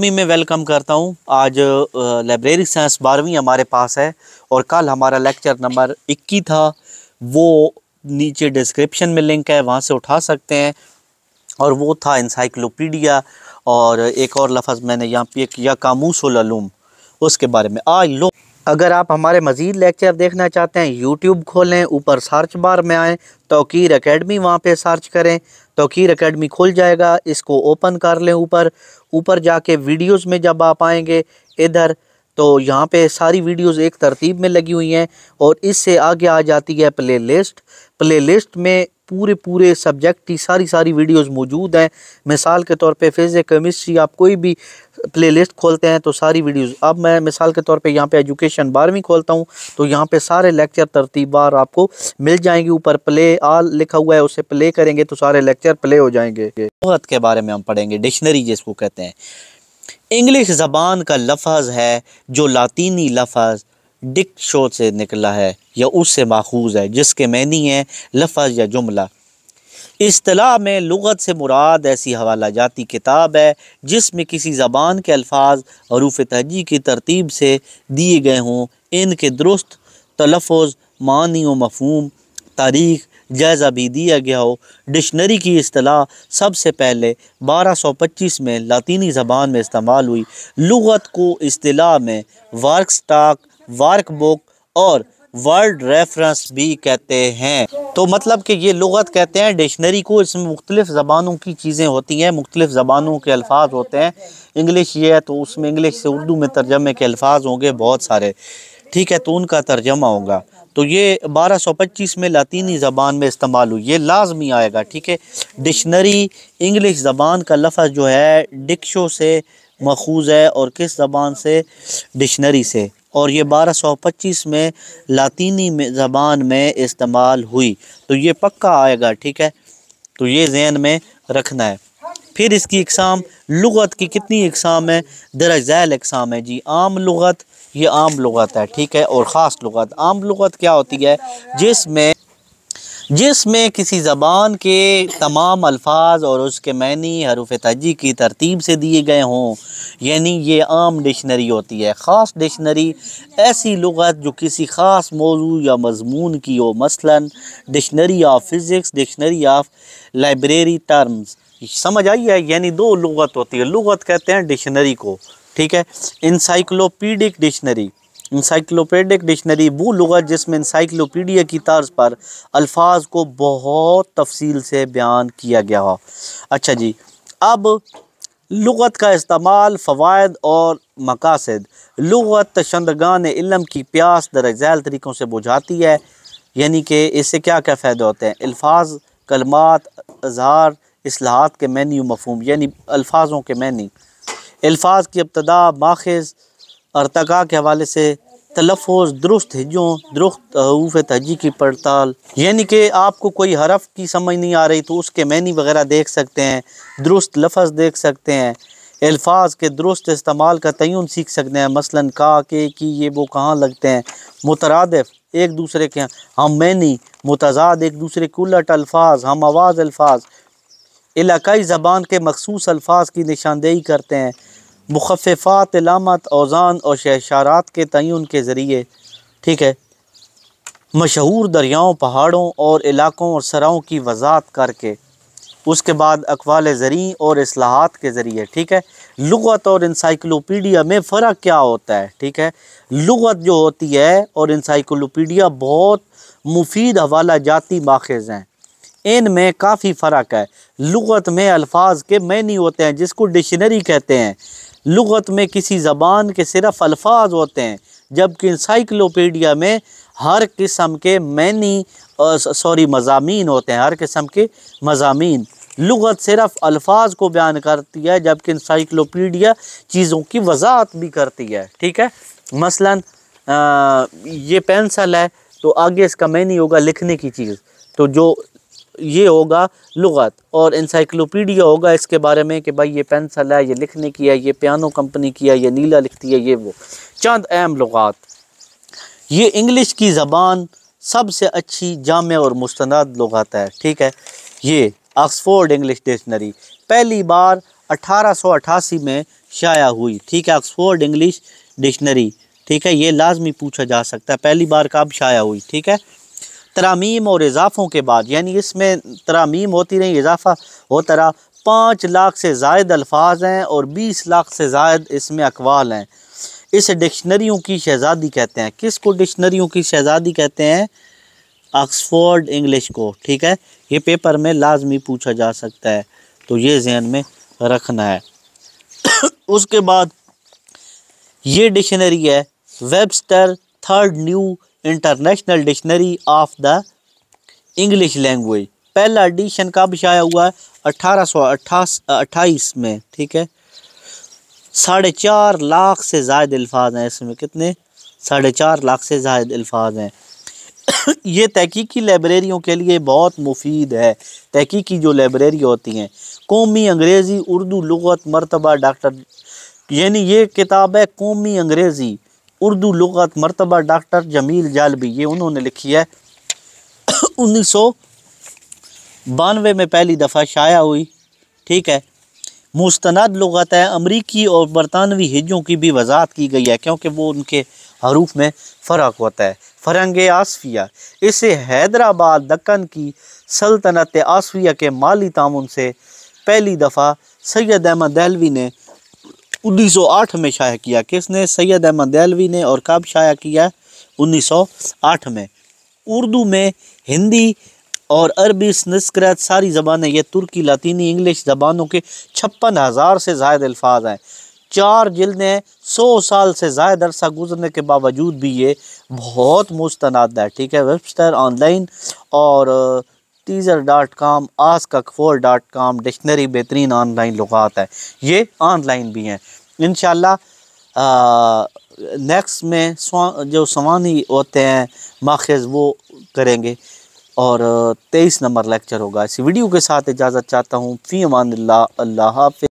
Academy में welcome करता हूँ। आज लाइब्रेरी साइंस 12वीं हमारे पास है और कल हमारा लेक्चर नंबर 21 था। वो नीचे डिस्क्रिप्शन में लिंक है, वहाँ से उठा सकते हैं। और वो था इंसाइक्लोपीडिया और एक और लफ्ज़ मैंने यहाँ पे किया कामूसुल उलूम, उसके बारे में। आज लो, अगर आप हमारे मज़ीद लेक्चर देखना चाहते हैं यूट्यूब खोलें, ऊपर सर्च बार में आएँ, तौकीर एकेडमी वहाँ पे सर्च करें, तौकीर एकेडमी खुल जाएगा। इसको ओपन कर लें। ऊपर जाके वीडियोस में जब आप आएंगे इधर, तो यहाँ पे सारी वीडियोस एक तरतीब में लगी हुई हैं और इससे आगे आ जाती है प्लेलिस्ट में पूरे सब्जेक्ट की सारी वीडियोस मौजूद हैं। मिसाल के तौर पे फिज़िक्स, केमिस्ट्री, आप कोई भी प्लेलिस्ट खोलते हैं तो सारी वीडियोस। अब मैं मिसाल के तौर पे यहाँ पे एजुकेशन 12वीं खोलता हूँ तो यहाँ पे सारे लेक्चर तरतीबवार आपको मिल जाएंगे। ऊपर प्ले ऑल लिखा हुआ है, उसे प्ले करेंगे तो सारे लेक्चर प्ले हो जाएंगे। लुगत के बारे में हम पढ़ेंगे, डिक्शनरी जिसको कहते हैं। इंग्लिश ज़बान का लफ्ज़ है जो लातीनी लफ्ज़ डिक्शो से निकला है या उससे माखूज है, जिसके मैनी है लफ्ज़ या जुमला। इस्तिलाह में लुगत से मुराद ऐसी हवाला जाती किताब है जिसमें किसी ज़बान के अल्फाज हरूफ तहजी की तरतीब से दिए गए हों, इनके दुरुस्त तलफ़ुज़, मानी व मफ़हूम, तारीख़ जायज़ा भी दिया गया हो। डिक्शनरी की इस्तिलाह सबसे पहले 1225 में लातीनी ज़बान में इस्तेमाल हुई। लुगत को इस्तिलाह में वर्कस्टॉक, वर्कबुक और वर्ड रेफरेंस भी कहते हैं। तो मतलब कि ये लुगत कहते हैं डिक्शनरी को। इसमें मुख्तलिफ़ ज़बानों की चीज़ें होती हैं, मुख्तलिफ़ ज़बानों के अल्फाज होते हैं। इंग्लिश ये है तो उसमें इंग्लिश से उर्दू में तर्जमे के अल्फाज होंगे बहुत सारे, ठीक है, तो उनका तर्जमा होगा। तो ये 1225 में लातीनी ज़बान में इस्तेमाल हुई, ये लाजमी आएगा, ठीक है। डिक्शनरी इंग्लिश ज़बान का लफ्ज़ जो है डिक्शो से मखूज़ है और किस ज़बान से? डिक्शनरी से। और ये 1225 में लातीनी में ज़बान में इस्तेमाल हुई, तो ये पक्का आएगा, ठीक है। तो ये ज़हन में रखना है। फिर इसकी इकसाम, लुगत की कितनी इकसाम है? दरअज़ैल इकसाम है जी। आम लुगत, ये आम लुगत है, ठीक है, और ख़ास लुगत। आम लुगत क्या होती है? जिसमें किसी ज़बान के तमाम अल्फाज और उसके मैनी हरूफ तहजी की तरतीब से दिए गए हों, यानी ये आम डिक्शनरी होती है। ख़ास डिक्शनरी ऐसी लुगत जो किसी ख़ास मौजू या मज़मून की हो, मसलन dictionary of physics, dictionary of library terms. समझ आई है? यानी दो लुगत होती है, लुगत कहते हैं डिक्शनरी को, ठीक है। इंसाइक्लोपीडिक डिक्शनरी, इंसाइक्लोपीडिक डिक्शनरी वो लुगत जिसमें इंसाइक्लोपीडिया की तर्ज पर अल्फाज को बहुत तफसील से बयान किया गया हो। अच्छा जी, अब लुगत का इस्तेमाल फ़वाइद और मकासद। लुगत तशंदगान इल्म की प्यास दरअज़ैल तरीक़ों से बुझाती है, यानी कि इससे क्या क्या फ़ायदे होते हैं? अल्फाज, कलमात, अज़हार, इस्लाहात के मैनी व मफ़हूम, यानी अल्फाजों के मैनी, अल्फाज की इब्तदा, माखज़, अर्तका के हवाले से, तलफ़ुज़, दुरुस्त हिज्जों, दुरुस्त हरूफ तहजी की पड़ताल, यानी कि आपको कोई हरफ की समझ नहीं आ रही तो उसके मैनी वगैरह देख सकते हैं, दुरुस्त लफ्ज़ देख सकते हैं, अल्फाज के दुरुस्त इस्तेमाल का तयन सीख सकते हैं, मसलन का, के, की, ये वो कहाँ लगते हैं, मुतरादिफ एक दूसरे के हम मैनी, मुतज़ाद एक दूसरे के उलट अल्फाज, हम आवाज़ अल्फाज, इलाकाई ज़बान के मखसूस अल्फाज की निशानदेही करते हैं, मुख़फ़्फ़ात, इलामत, औज़ान और इशारात के तयन के ज़रिए, ठीक है, मशहूर दरियाओं, पहाड़ों और इलाकों और सराओं की वज़ाहत करके, उसके बाद अक़वाल ज़री और इस्लाहात के ज़रिए, ठीक है। लुगत और इंसाइक्लोपीडिया में फ़र्क क्या होता है? ठीक है, लुगत जो होती है और इंसाइक्लोपीडिया बहुत मुफीद हवाला जाती माखज़ हैं, इनमें काफ़ी फ़र्क है। लुगत में अल्फाज के मैनी होते हैं जिसको डिक्शनरी कहते हैं। लुगत में किसी ज़बान के सिर्फ़ अल्फाज होते हैं, जबकि इंसाइक्लोपीडिया में हर किस्म के मैनी मज़ामीन होते हैं, हर किस्म के मज़ामीन। लुगत सिर्फ़ अल्फाज को बयान करती है जबकि इंसाइक्लोपीडिया चीज़ों की वज़ाहत भी करती है, ठीक है। मसलन ये पेंसिल है तो आगे इसका मैनी होगा लिखने की चीज़, तो जो ये होगा लुगत। और इंसाइक्लोपीडिया होगा इसके बारे में कि भाई ये पेंसिल है, ये लिखने की है, ये पियानो कंपनी की है, ये नीला लिखती है, ये वो चंद अहम लुगात। ये इंग्लिश की ज़बान सबसे अच्छी, जामे और मुस्तनद लुगात है, ठीक है। ये ऑक्सफोर्ड इंग्लिश डिक्शनरी पहली बार 1888 में शाया हुई, ठीक है। ऑक्सफोर्ड इंग्लिश डिक्शनरी, ठीक है, ये लाजमी पूछा जा सकता है, पहली बार कब शाया हुई, ठीक है। तरामीम और इजाफों के बाद, यानी इसमें तरामीम होती रही, इजाफा होता रहा। 5 लाख से ज़ायद अल्फाज हैं और 20 लाख से ज़ायद इसमें अकवाल हैं। इस डिक्शनरियों की शहज़ादी कहते हैं। किसको डिक्शनरियों की शहज़ादी कहते हैं? ऑक्सफोर्ड इंग्लिश को, ठीक है। ये पेपर में लाजमी पूछा जा सकता है, तो ये जहन में रखना है। उसके बाद ये डिक्शनरी है Webster third new international dictionary of the English language. पहला एडिशन कब शाया हुआ है? 1828 में, ठीक है। 4.5 लाख से ज़ायद अल्फाज हैं इसमें। कितने? 4.5 लाख से ज़ायद अल्फाज हैं। ये तहकीकी लाइब्रेरियों के लिए बहुत मुफीद है। तहकीकी जो लाइब्रेरी होती हैं, कौमी अंग्रेज़ी उर्दू लुग़त मरतबा डॉक्टर, यानी ये किताब है कौमी अंग्रेज़ी उर्दू लुग़त मरतबा डॉक्टर जमील जालबी, ये उन्होंने लिखी है। 1992 में पहली दफ़ा शाया हुई, ठीक है। मुस्तनद लुग़त है, अमरीकी और बरतानवी हिज्जों की भी वजाहत की गई है, क्योंकि वो उनके हरूफ में फ़र्क होता है। फ़रंग आसफिया, इसे हैदराबाद दक्कन की सल्तनत आसफिया के माली तामुन से पहली दफ़ा सैयद अहमद दहलवी ने 1908 में शाया किया। किसने? सैयद अहमद दहलवी ने। और कब शाया किया? 1908 में। उर्दू में हिंदी और अरबी संस्कृत सारी ज़बानें, ये तुर्की लातीनी इंग्लिश ज़बानों के 56,000 से ज़ायद अल्फाज हैं। 4 जिल्दें, 100 साल से ज़ायद अरसा गुजरने के बावजूद भी ये बहुत मुस्तनद है, ठीक है। वेबस्टर ऑनलाइन और teaser.com, askakfor.com डिक्शनरी बेहतरीन ऑनलाइन लुगात है, ये ऑनलाइन भी हैं। इंशाल्लाह नेक्स्ट में जो सवानी होते हैं माखज़ वो करेंगे और 23 नंबर लेक्चर होगा। इस वीडियो के साथ इजाज़त चाहता हूँ। फ़ी अमानिल्लाह, अल्लाह हाफ़िज़।